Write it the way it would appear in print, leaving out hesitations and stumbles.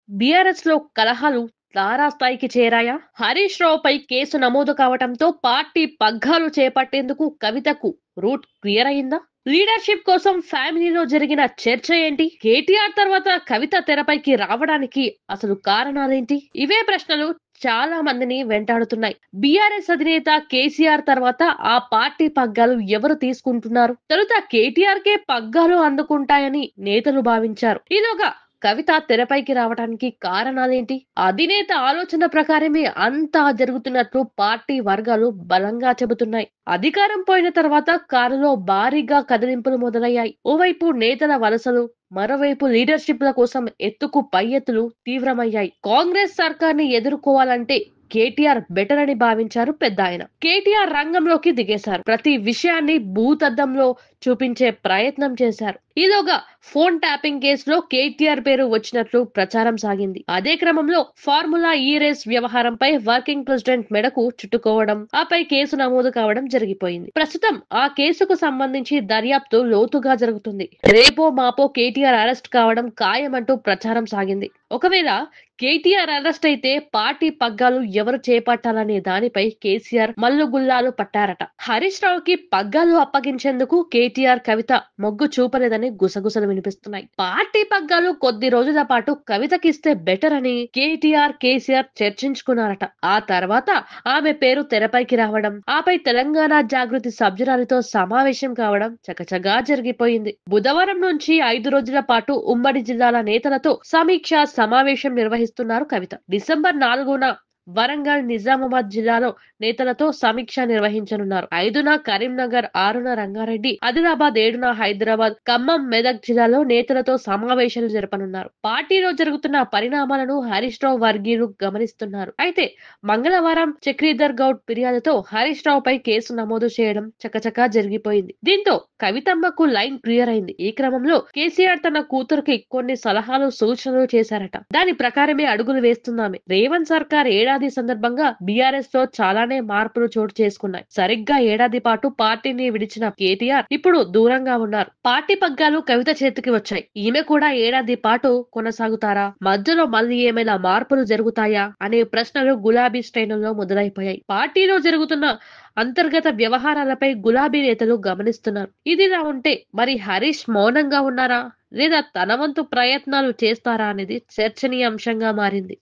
BRS లో కలహాలు తారాస్థాయికి చేరాయా? హరీష్ రావుపై కేసు నమోదు కావడంతో పార్టీ పగ్గాలు చేపట్టేందుకు కవితకు రూట్ క్లియర్ అయిందా? లీడర్షిప్ కోసం ఫ్యామిలీలో జరిగిన చర్చ ఏంటి? కేటీఆర్ తర్వాత కవిత తెరపైకి రావడానికి అసలు కారణాలేంటి? ఇవే ప్రశ్నలు చాలా మందిని వెంటాడుతున్నాయి. బీఆర్ఎస్ అధినేత కేసీఆర్ తర్వాత ఆ పార్టీ పగ్గాలు ఎవరు తీసుకుంటున్నారు? తొలుత కేటీఆర్ కే పగ్గాలు అందుకుంటాయని నేతలు భావించారు. ఈలోగా కవిత తెరపైకి రావడానికి కారణాలేంటి? అధినేత ఆలోచన ప్రకారమే అంతా జరుగుతున్నట్లు పార్టీ వర్గాలు బలంగా చెబుతున్నాయి. అధికారం పోయిన తర్వాత కారులో భారీగా కదిలింపులు మొదలయ్యాయి. ఓవైపు నేతల వలసలు, మరోవైపు లీడర్షిప్ల కోసం ఎత్తుకు పై ఎత్తులు తీవ్రమయ్యాయి. కాంగ్రెస్ సర్కార్ని ఎదుర్కోవాలంటే కేటీఆర్ బెటర్ అని భావించారు పెద్దాయన. కేటీఆర్ రంగంలోకి దిగేశారు. ప్రతి విషయాన్ని భూతద్దంలో చూపించే ప్రయత్నం చేశారు. ఈలోగా ఫోన్ ట్యాపింగ్ కేసులో కేటీఆర్ పేరు వచ్చినట్లు ప్రచారం సాగింది. అదే క్రమంలో ఫార్ములా ఈ రేస్ వ్యవహారంపై వర్కింగ్ ప్రెసిడెంట్ మెడకు చుట్టుకోవడం, ఆపై కేసు నమోదు కావడం జరిగిపోయింది. ప్రస్తుతం ఆ కేసుకు సంబంధించి దర్యాప్తు లోతుగా జరుగుతుంది. రేపో మాపో కేటీఆర్ అరెస్ట్ కావడం ఖాయమంటూ ప్రచారం సాగింది. ఒకవేళ కేటీఆర్ అరెస్ట్ అయితే పార్టీ పగ్గాలు ఎవరు చేపట్టాలనే దానిపై కేసీఆర్ మల్లుగుల్లాలు పట్టారట. హరీష్ రావుకి పగ్గాలు అప్పగించేందుకు కేటీఆర్ కవిత మొగ్గు చూపలేదని గుసగుసలు వినిపిస్తున్నాయి. పార్టీ పగ్గాలు కొద్ది రోజుల పాటు కవితకిస్తే బెటర్ అని కేసీఆర్ చర్చించుకున్నారట. ఆ తర్వాత ఆమె పేరు తెరపైకి రావడం, ఆపై తెలంగాణ జాగృతి సభ్యురాలితో సమావేశం కావడం చకచకా జరిగిపోయింది. బుధవారం నుంచి 5 రోజుల పాటు ఉమ్మడి జిల్లాల నేతలతో సమీక్ష సమావేశం నిర్వహిస్తున్నారు కవిత. డిసెంబర్ 4న వరంగల్, నిజామాబాద్ జిల్లాలో నేతలతో సమీక్ష నిర్వహించనున్నారు. 5న కరీంనగర్, 6న రంగారెడ్డి, ఆదిలాబాద్, 7న హైదరాబాద్, ఖమ్మం, మెదక్ జిల్లాలో నేతలతో సమావేశాలు జరపనున్నారు. పార్టీలో జరుగుతున్న పరిణామాలను హరీష్ రావు వర్గీయులు గమనిస్తున్నారు. అయితే మంగళవారం చక్రీధర్ గౌడ్ ఫిర్యాదుతో హరీష్ రావుపై కేసు నమోదు చేయడం చకచకా జరిగిపోయింది. దీంతో కవితమ్మకు లైన్ క్లియర్ అయింది. ఈ క్రమంలో కేసీఆర్ తన కూతురుకి కొన్ని సలహాలు, సూచనలు చేశారట. దాని ప్రకారమే అడుగులు వేస్తున్నామే. రేవంత్ సర్కార్ ఏడాది సందర్భంగా బీఆర్ఎస్ లో చాలానే మార్పులు చోటు చేసుకున్నాయి. సరిగ్గా ఏడాది పాటు పార్టీని విడిచిన కేటీఆర్ ఇప్పుడు దూరంగా ఉన్నారు. పార్టీ పగ్గాలు కవిత చేతికి వచ్చాయి. ఈమె కూడా ఏడాది పాటు కొనసాగుతారా? మధ్యలో మళ్ళీ ఏమైనా మార్పులు జరుగుతాయా అనే ప్రశ్నలు గులాబీ శ్రేణుల్లో మొదలైపోయాయి. పార్టీలో జరుగుతున్న అంతర్గత వ్యవహారాలపై గులాబీ నేతలు గమనిస్తున్నారు. ఇదిలా ఉంటే మరి హరీష్ మౌనంగా ఉన్నారా లేదా తన వంతు ప్రయత్నాలు చేస్తారా అనేది చర్చనీయాంశంగా మారింది.